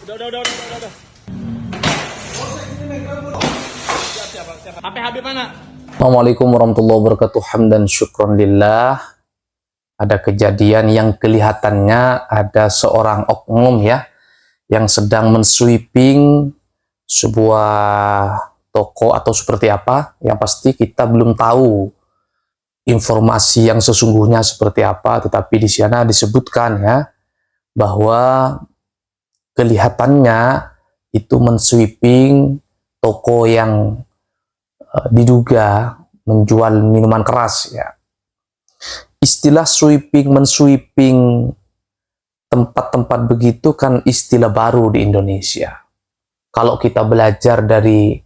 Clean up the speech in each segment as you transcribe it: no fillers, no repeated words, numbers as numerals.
Udah. Siap. HP Habib mana? Assalamualaikum warahmatullahi wabarakatuh. Hamdan syukron lillah. Ada kejadian yang kelihatannya ada seorang oknum ya yang sedang mensweeping sebuah toko atau seperti apa. Yang pasti kita belum tahu informasi yang sesungguhnya seperti apa, tetapi di sana disebutkan ya bahwa kelihatannya itu mensweeping toko yang diduga menjual minuman keras ya. Istilah mensweeping tempat-tempat begitu kan istilah baru di Indonesia. Kalau kita belajar dari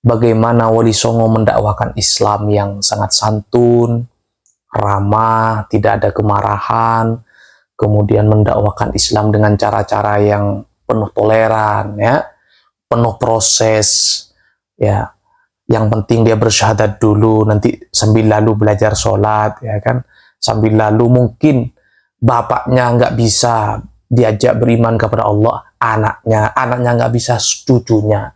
bagaimana Wali Songo mendakwakan Islam yang sangat santun, ramah, tidak ada kemarahan, kemudian mendakwakan Islam dengan cara-cara yang penuh toleran ya, penuh proses ya. Yang penting dia bersyahadat dulu, nanti sambil lalu belajar sholat, ya kan? Sambil lalu mungkin bapaknya nggak bisa diajak beriman kepada Allah, anaknya nggak bisa cucunya.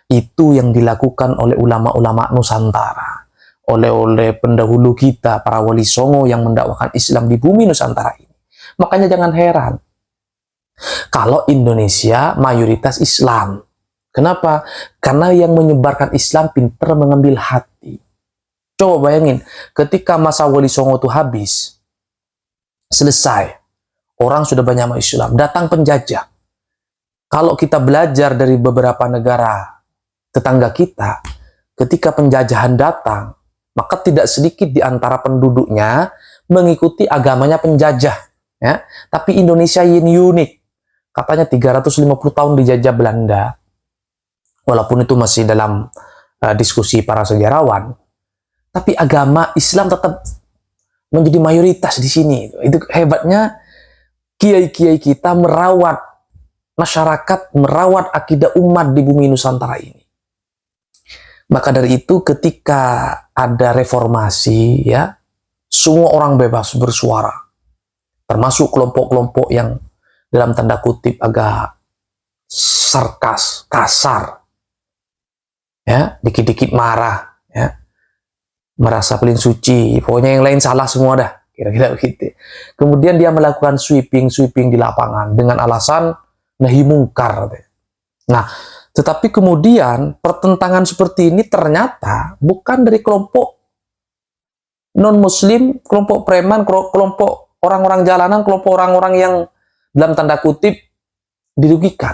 Itu yang dilakukan oleh ulama-ulama Nusantara, oleh pendahulu kita, para wali songo yang mendakwakan Islam di bumi Nusantara ini. Makanya jangan heran kalau Indonesia mayoritas Islam. Kenapa? Karena yang menyebarkan Islam pintar mengambil hati. Coba bayangin, ketika masa Wali Songo itu habis, selesai, orang sudah banyak masuk Islam, datang penjajah. Kalau kita belajar dari beberapa negara tetangga kita, ketika penjajahan datang, maka tidak sedikit di antara penduduknya mengikuti agamanya penjajah. Ya. Tapi Indonesia ini unik. Katanya 350 tahun dijajah Belanda. Walaupun itu masih dalam diskusi para sejarawan, tapi agama Islam tetap menjadi mayoritas di sini. Itu hebatnya kiai-kiai kita merawat masyarakat, merawat akidah umat di bumi Nusantara ini. Maka dari itu ketika ada reformasi, ya, semua orang bebas bersuara, termasuk kelompok-kelompok yang dalam tanda kutip agak sarkas, kasar. Ya, dikit-dikit marah, ya, merasa paling suci, pokoknya yang lain salah semua dah, kira-kira begitu. Kemudian dia melakukan sweeping di lapangan dengan alasan nahi mungkar. Nah, tetapi kemudian pertentangan seperti ini ternyata bukan dari kelompok non-muslim, kelompok preman, kelompok orang-orang jalanan, kelompok orang-orang yang dalam tanda kutip dirugikan.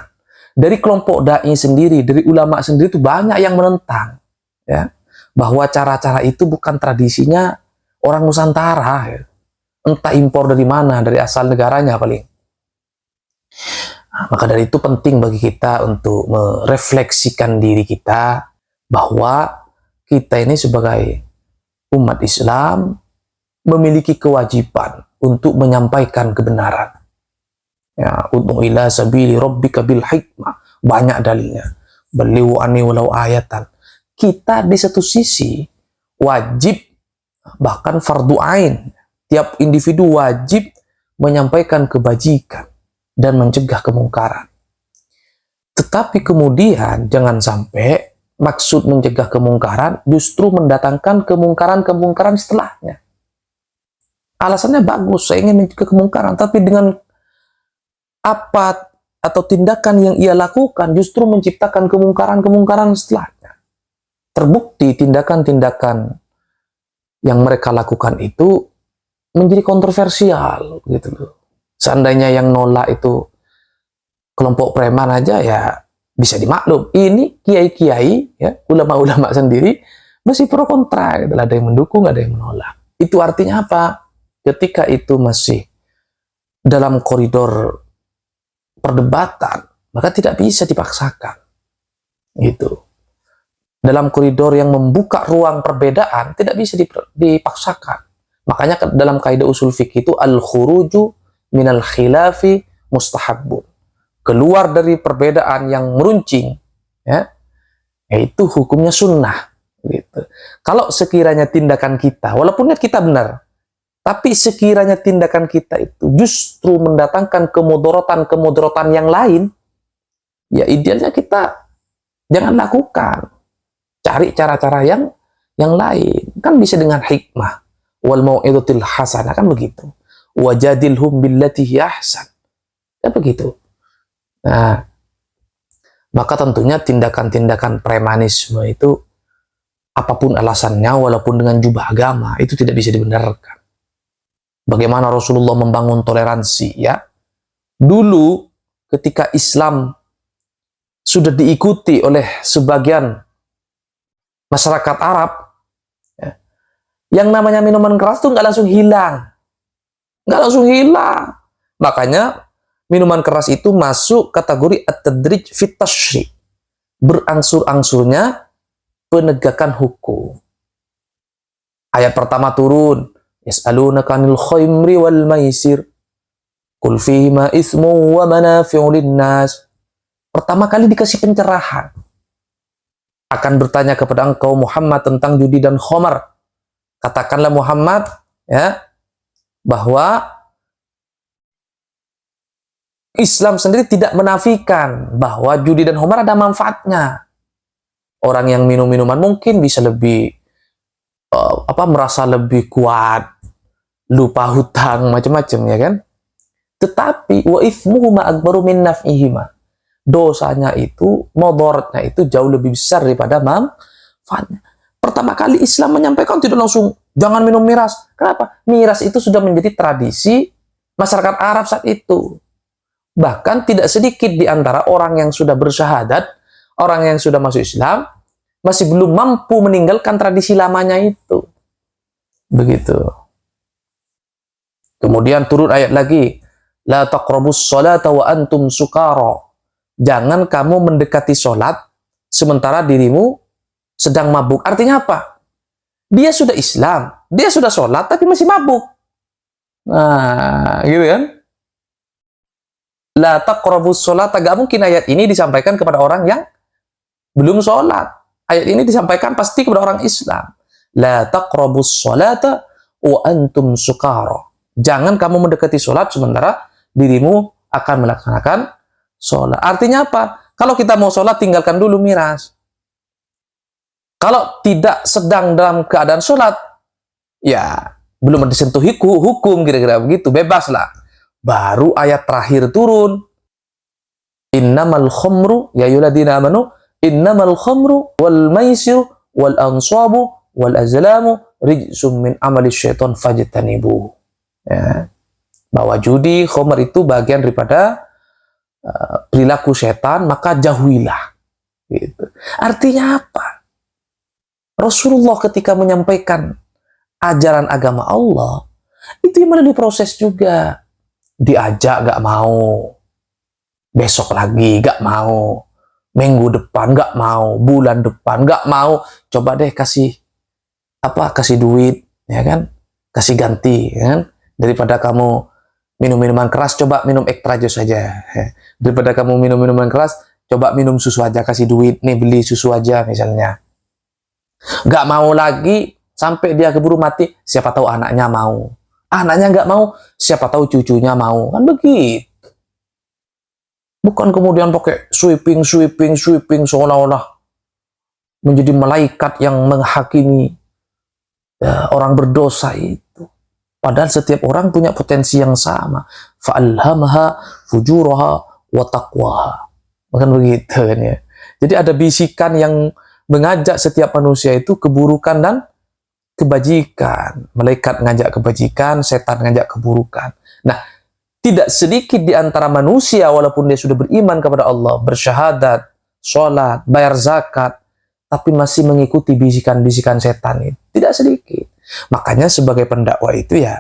Dari kelompok dai sendiri, dari ulama sendiri itu banyak yang menentang, ya, bahwa cara-cara itu bukan tradisinya orang Nusantara, ya. Entah impor dari mana, dari asal negaranya paling. Nah, maka dari itu penting bagi kita untuk merefleksikan diri kita bahwa kita ini sebagai umat Islam memiliki kewajiban untuk menyampaikan kebenaran. Ya, ud'u ila sabili rabbika bil hikmah, banyak dalilnya. Balighu anni walau ayatan. Kita di satu sisi wajib, bahkan fardu ain, tiap individu wajib menyampaikan kebajikan dan mencegah kemungkaran. Tetapi kemudian jangan sampai maksud mencegah kemungkaran justru mendatangkan kemungkaran setelahnya. Alasannya bagus, saya ingin mencegah kemungkaran, tapi dengan apa atau tindakan yang ia lakukan justru menciptakan kemungkaran setelahnya. Terbukti tindakan-tindakan yang mereka lakukan itu menjadi kontroversial gitu loh. Seandainya yang nolak itu kelompok preman aja ya bisa dimaklum. Ini kiai-kiai ya, ulama-ulama sendiri masih pro kontra gitu. Ada yang mendukung, ada yang menolak. Itu artinya apa? Ketika itu masih dalam koridor perdebatan, maka tidak bisa dipaksakan. Gitu. Dalam koridor yang membuka ruang perbedaan, tidak bisa dipaksakan. Makanya dalam kaidah usul fikih itu al-khuruju minal khilafi mustahabbun. Keluar dari perbedaan yang meruncing, ya, yaitu hukumnya sunnah. Gitu. Kalau sekiranya tindakan kita, walaupun kita benar, tapi sekiranya tindakan kita itu justru mendatangkan kemudaratan yang lain, ya idealnya kita jangan lakukan. Cari cara-cara yang lain. Kan bisa dengan hikmah. Wal mau'izatil hasanah, kan begitu. Wajadilhum billati hi ahsan. Kan begitu. Nah, maka tentunya tindakan-tindakan premanisme itu apapun alasannya, walaupun dengan jubah agama, itu tidak bisa dibenarkan. Bagaimana Rasulullah membangun toleransi, ya. Dulu ketika Islam sudah diikuti oleh sebagian masyarakat Arab, ya, yang namanya minuman keras itu nggak langsung hilang. Nggak langsung hilang. Makanya minuman keras itu masuk kategori at-tadrij fit tasyri'. Berangsur-angsurnya penegakan hukum. Ayat pertama turun, yas'alunaka 'anil khamri wal maisir. Qul fihima itsmun wa manafi'u lin-nas. Pertama kali dikasih pencerahan. Akan bertanya kepada engkau Muhammad tentang judi dan khamar. Katakanlah Muhammad, ya, bahwa Islam sendiri tidak menafikan bahwa judi dan khamar ada manfaatnya. Orang yang minum minuman mungkin bisa lebih merasa lebih kuat, lupa hutang, macam-macam, ya kan? Tetapi wa itsmuhuma akbaru min naf'ihima. Dosanya itu, mudaratnya itu jauh lebih besar daripada manfaatnya. Pertama kali Islam menyampaikan tidak langsung jangan minum miras. Kenapa? Miras itu sudah menjadi tradisi masyarakat Arab saat itu. Bahkan tidak sedikit di antara orang yang sudah bersyahadat, orang yang sudah masuk Islam, masih belum mampu meninggalkan tradisi lamanya itu. Begitu. Kemudian turun ayat lagi, la taqrabus sholata wa antum sukara. Jangan kamu mendekati sholat sementara dirimu sedang mabuk. Artinya apa? Dia sudah Islam, dia sudah sholat tapi masih mabuk. Nah, gitu kan? La taqrabus sholata, gak mungkin ayat ini disampaikan kepada orang yang belum sholat. Ayat ini disampaikan pasti kepada orang Islam. La taqrabus sholata wa antum sukara. Jangan kamu mendekati sholat sementara dirimu akan melaksanakan sholat. Artinya apa? Kalau kita mau sholat, tinggalkan dulu miras. Kalau tidak sedang dalam keadaan sholat, ya belum disentuh hukum, kira-kira begitu, bebas lah. Baru ayat terakhir turun. Innamal khamru, ya ayyuhalladzina amanu, innamal khamru wal maisiru wal ansabu wal azlamu rijsum min amali syaitan fajtanibuhu. Ya. Bahwa judi, khamr itu bagian daripada perilaku setan, maka jauhilah. Gitu. Artinya apa? Rasulullah ketika menyampaikan ajaran agama Allah, itu melalui proses juga. Diajak gak mau, besok lagi gak mau, minggu depan gak mau, bulan depan gak mau, coba deh kasih duit, ya kan, kasih ganti, ya kan, daripada kamu minum minuman keras, coba minum extra jus saja. Daripada kamu minum minuman keras, coba minum susu aja, kasih duit, nih beli susu aja misalnya. Gak mau lagi, sampai dia keburu mati, siapa tahu anaknya mau. Anaknya nggak mau, siapa tahu cucunya mau. Kan begitu. Bukan kemudian pakai sweeping, seolah-olah menjadi malaikat yang menghakimi orang berdosa itu. Padahal setiap orang punya potensi yang sama. Fa'alhamaha fujuraha wa taqwaha. Bukan begitu kan ya. Jadi ada bisikan yang mengajak setiap manusia itu keburukan dan kebajikan. Malaikat ngajak kebajikan, setan ngajak keburukan. Nah, tidak sedikit di antara manusia walaupun dia sudah beriman kepada Allah, bersyahadat, sholat, bayar zakat, tapi masih mengikuti bisikan-bisikan setan itu. Tidak sedikit. Makanya sebagai pendakwah itu ya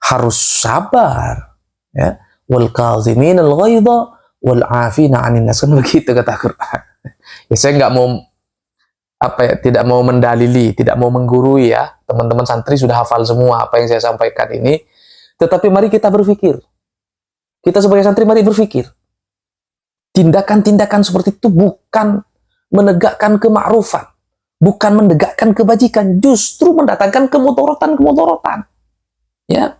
harus sabar. Ya. Wal kaziminal ghaidha wal 'afina 'anil nas. Kan begitu kata Quran. Ya saya nggak mau tidak mau mendalili, tidak mau menggurui ya. Teman-teman santri sudah hafal semua apa yang saya sampaikan ini. Tetapi mari kita berpikir. Kita sebagai santri mari berpikir. Tindakan-tindakan seperti itu bukan menegakkan kemakrufan, bukan menegakkan kebajikan, justru mendatangkan kemudaratan. Ya.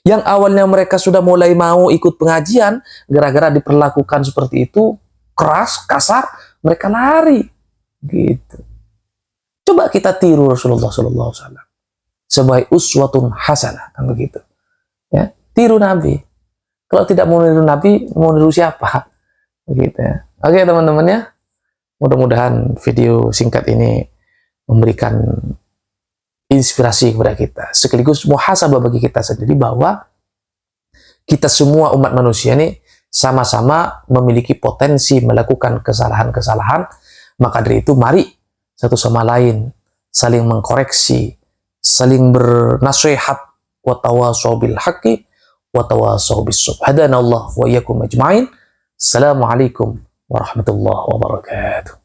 Yang awalnya mereka sudah mulai mau ikut pengajian, gara-gara diperlakukan seperti itu, keras, kasar, mereka lari. Gitu. Coba kita tiru Rasulullah SAW sebagai uswatun hasanah, kan begitu. Ya, tiru Nabi. Kalau tidak mau niru Nabi, mau niru siapa? Begitu ya. Oke teman-teman ya, mudah-mudahan video singkat ini memberikan inspirasi kepada kita, sekaligus muhasabah bagi kita sendiri bahwa kita semua umat manusia ini sama-sama memiliki potensi melakukan kesalahan-kesalahan. Maka dari itu mari satu sama lain saling mengkoreksi, saling bernasihat, wa tawasau bil haqqi wa tawasau bis sabr. Hadanallahu wa iyyakum ajmain. Assalamualaikum warahmatullahi wabarakatuh.